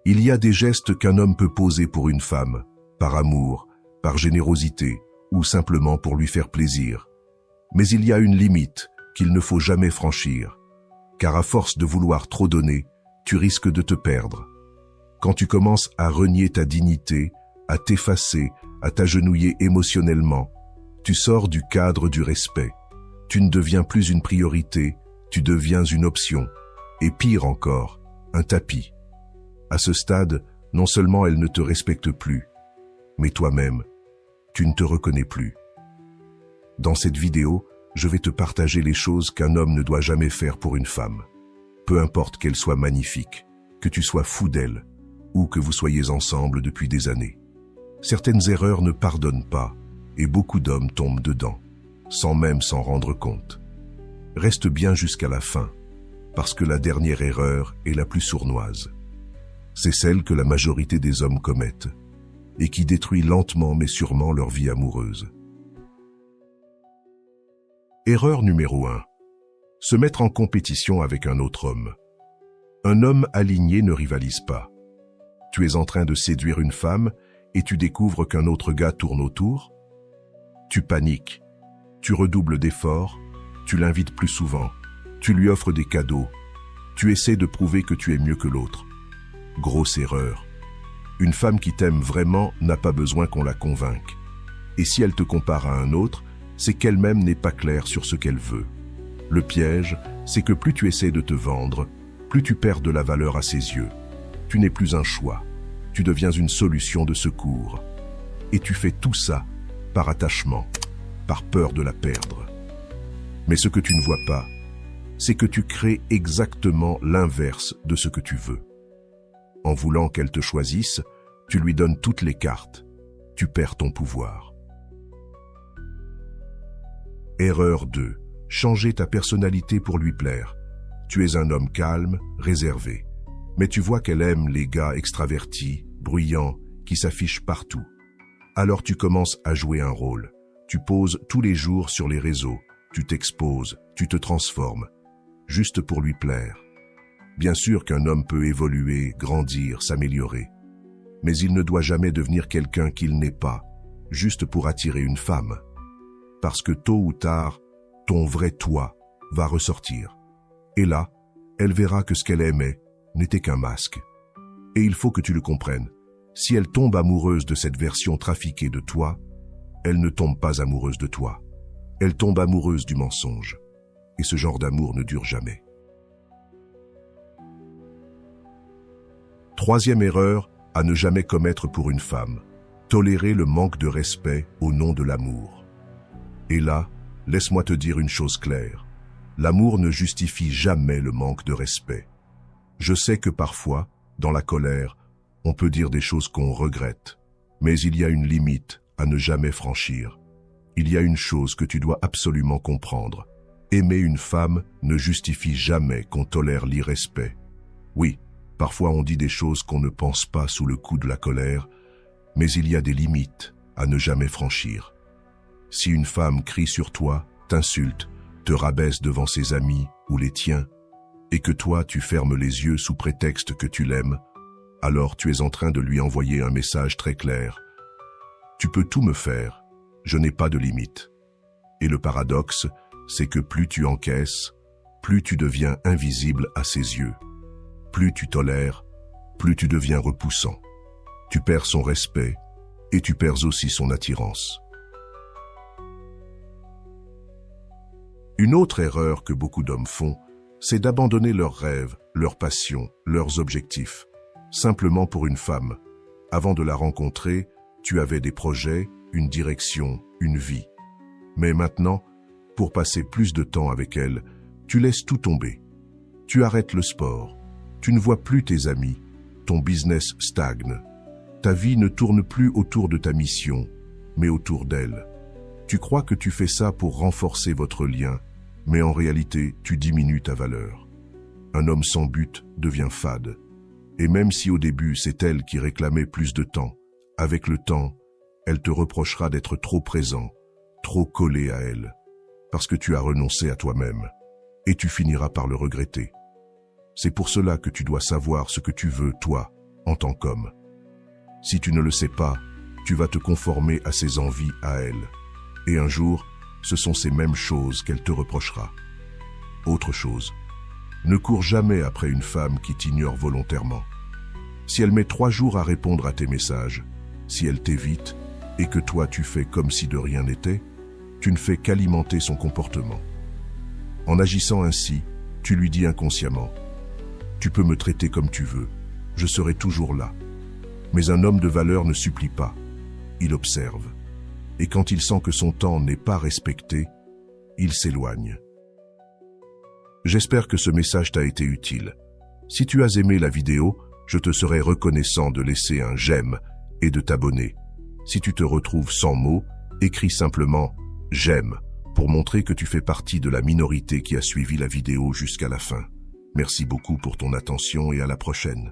Il y a des gestes qu'un homme peut poser pour une femme, par amour, par générosité, ou simplement pour lui faire plaisir. Mais il y a une limite qu'il ne faut jamais franchir, car à force de vouloir trop donner, tu risques de te perdre. Quand tu commences à renier ta dignité, à t'effacer, à t'agenouiller émotionnellement, tu sors du cadre du respect. Tu ne deviens plus une priorité, tu deviens une option. Et pire encore, un tapis. À ce stade, non seulement elle ne te respecte plus, mais toi-même, tu ne te reconnais plus. Dans cette vidéo, je vais te partager les choses qu'un homme ne doit jamais faire pour une femme. Peu importe qu'elle soit magnifique, que tu sois fou d'elle, ou que vous soyez ensemble depuis des années. Certaines erreurs ne pardonnent pas, et beaucoup d'hommes tombent dedans, sans même s'en rendre compte. Reste bien jusqu'à la fin, parce que la dernière erreur est la plus sournoise. C'est celle que la majorité des hommes commettent, et qui détruit lentement mais sûrement leur vie amoureuse. Erreur numéro 1. Se mettre en compétition avec un autre homme. Un homme aligné ne rivalise pas. Tu es en train de séduire une femme et tu découvres qu'un autre gars tourne autour. Tu paniques, tu redoubles d'efforts, tu l'invites plus souvent, tu lui offres des cadeaux, tu essaies de prouver que tu es mieux que l'autre. Grosse erreur. Une femme qui t'aime vraiment n'a pas besoin qu'on la convainque. Et si elle te compare à un autre, c'est qu'elle-même n'est pas claire sur ce qu'elle veut. Le piège, c'est que plus tu essaies de te vendre, plus tu perds de la valeur à ses yeux. Tu n'es plus un choix, tu deviens une solution de secours. Et tu fais tout ça par attachement, par peur de la perdre. Mais ce que tu ne vois pas, c'est que tu crées exactement l'inverse de ce que tu veux. En voulant qu'elle te choisisse, tu lui donnes toutes les cartes. Tu perds ton pouvoir. Erreur 2. Changer ta personnalité pour lui plaire. Tu es un homme calme, réservé. Mais tu vois qu'elle aime les gars extravertis, bruyants, qui s'affichent partout. Alors tu commences à jouer un rôle. Tu poses tous les jours sur les réseaux. Tu t'exposes, tu te transformes, juste pour lui plaire. Bien sûr qu'un homme peut évoluer, grandir, s'améliorer. Mais il ne doit jamais devenir quelqu'un qu'il n'est pas, juste pour attirer une femme. Parce que tôt ou tard, ton vrai toi va ressortir. Et là, elle verra que ce qu'elle aimait n'était qu'un masque. Et il faut que tu le comprennes. Si elle tombe amoureuse de cette version trafiquée de toi, elle ne tombe pas amoureuse de toi. Elle tombe amoureuse du mensonge. Et ce genre d'amour ne dure jamais. Troisième erreur à ne jamais commettre pour une femme. Tolérer le manque de respect au nom de l'amour. Et là, laisse-moi te dire une chose claire. L'amour ne justifie jamais le manque de respect. Je sais que parfois, dans la colère, on peut dire des choses qu'on regrette. Mais il y a une limite à ne jamais franchir. Il y a une chose que tu dois absolument comprendre. Aimer une femme ne justifie jamais qu'on tolère l'irrespect. Oui, parfois on dit des choses qu'on ne pense pas sous le coup de la colère, mais il y a des limites à ne jamais franchir. Si une femme crie sur toi, t'insulte, te rabaisse devant ses amis ou les tiens, et que toi tu fermes les yeux sous prétexte que tu l'aimes, alors tu es en train de lui envoyer un message très clair. Tu peux tout me faire, je n'ai pas de limite. Et le paradoxe, c'est que plus tu encaisses, plus tu deviens invisible à ses yeux. Plus tu tolères, plus tu deviens repoussant. Tu perds son respect et tu perds aussi son attirance. Une autre erreur que beaucoup d'hommes font, c'est d'abandonner leurs rêves, leurs passions, leurs objectifs, simplement pour une femme. Avant de la rencontrer, tu avais des projets, une direction, une vie. Mais maintenant, pour passer plus de temps avec elle, tu laisses tout tomber. Tu arrêtes le sport, tu ne vois plus tes amis, ton business stagne. Ta vie ne tourne plus autour de ta mission, mais autour d'elle. Tu crois que tu fais ça pour renforcer votre lien, mais en réalité, tu diminues ta valeur. Un homme sans but devient fade. Et même si au début, c'est elle qui réclamait plus de temps, avec le temps, elle te reprochera d'être trop présent, trop collé à elle, parce que tu as renoncé à toi-même, et tu finiras par le regretter. C'est pour cela que tu dois savoir ce que tu veux, toi, en tant qu'homme. Si tu ne le sais pas, tu vas te conformer à ses envies à elle. Et un jour, ce sont ces mêmes choses qu'elle te reprochera. Autre chose, ne cours jamais après une femme qui t'ignore volontairement. Si elle met 3 jours à répondre à tes messages, si elle t'évite et que toi tu fais comme si de rien n'était, tu ne fais qu'alimenter son comportement. En agissant ainsi, tu lui dis inconsciemment « Tu peux me traiter comme tu veux, je serai toujours là. » Mais un homme de valeur ne supplie pas, il observe. Et quand il sent que son temps n'est pas respecté, il s'éloigne. J'espère que ce message t'a été utile. Si tu as aimé la vidéo, je te serai reconnaissant de laisser un j'aime et de t'abonner. Si tu te retrouves sans mots, écris simplement « j'aime » pour montrer que tu fais partie de la minorité qui a suivi la vidéo jusqu'à la fin. Merci beaucoup pour ton attention et à la prochaine.